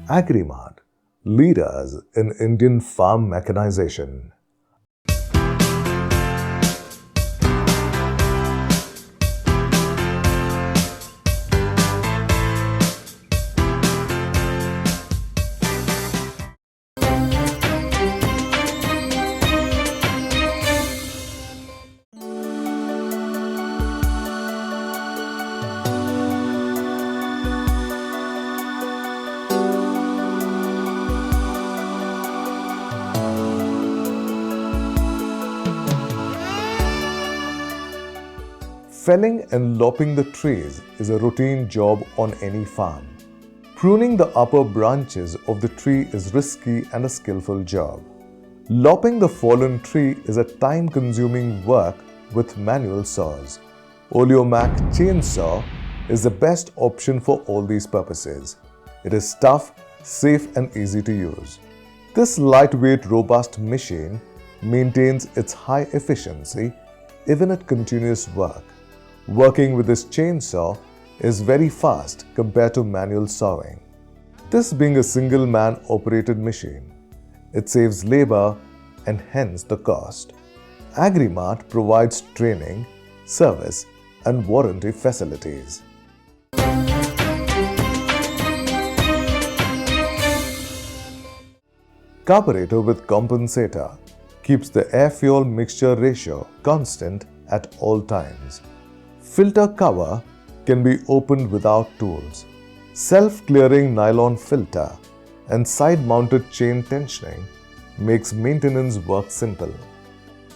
Agrimart, leaders in Indian farm mechanization. Felling and lopping the trees is a routine job on any farm. Pruning the upper branches of the tree is risky and a skillful job. Lopping the fallen tree is a time-consuming work with manual saws. Oleo Mac Chainsaw is the best option for all these purposes. It is tough, safe and easy to use. This lightweight, robust machine maintains its high efficiency even at continuous work. Working with this chainsaw is very fast compared to manual sawing. This being a single-man operated machine, it saves labor and hence the cost. Agrimart provides training, service and warranty facilities. Carburetor with compensator keeps the air-fuel mixture ratio constant at all times. Filter cover can be opened without tools. Self-clearing nylon filter and side-mounted chain tensioning makes maintenance work simple.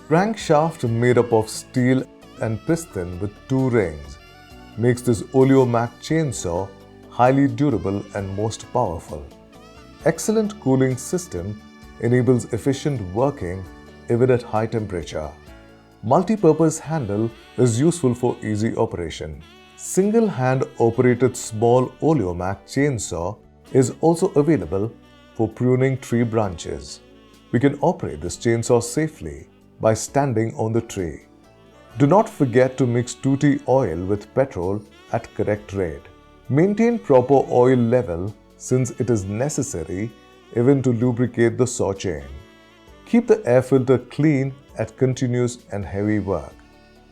Crankshaft made up of steel and piston with 2 rings makes this Oleo Mac Chainsaw highly durable and most powerful. Excellent cooling system enables efficient working even at high temperature. Multi-purpose handle is useful for easy operation. Single-hand operated small Oleo Mac Chainsaw is also available for pruning tree branches. We can operate this chainsaw safely by standing on the tree. Do not forget to mix 2T oil with petrol at correct rate. Maintain proper oil level since it is necessary even to lubricate the saw chain. Keep the air filter clean at continuous and heavy work.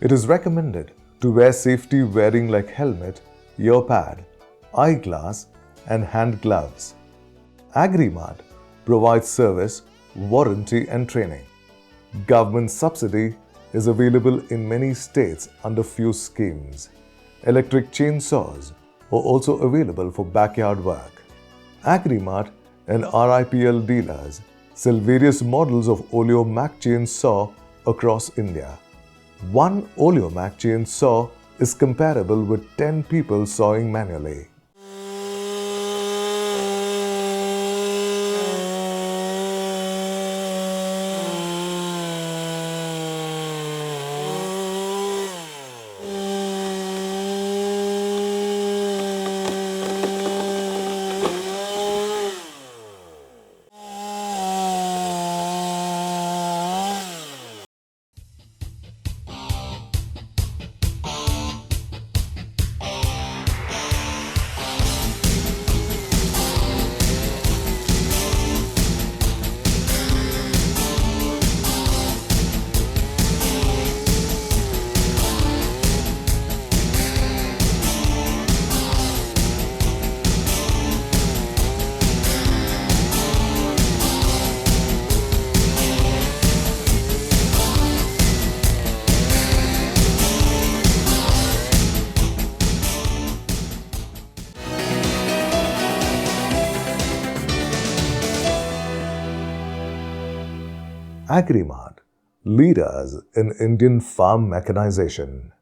It is recommended to wear safety wearing like helmet, ear pad, eyeglass and hand gloves. Agrimart provides service, warranty and training. Government subsidy is available in many states under few schemes. Electric chainsaws are also available for backyard work. Agrimart and RIPL dealers sell various models of Oleo Mac Chainsaw across India. One Oleo Mac Chainsaw is comparable with 10 people sawing manually. Agrimart, leaders in Indian farm mechanization.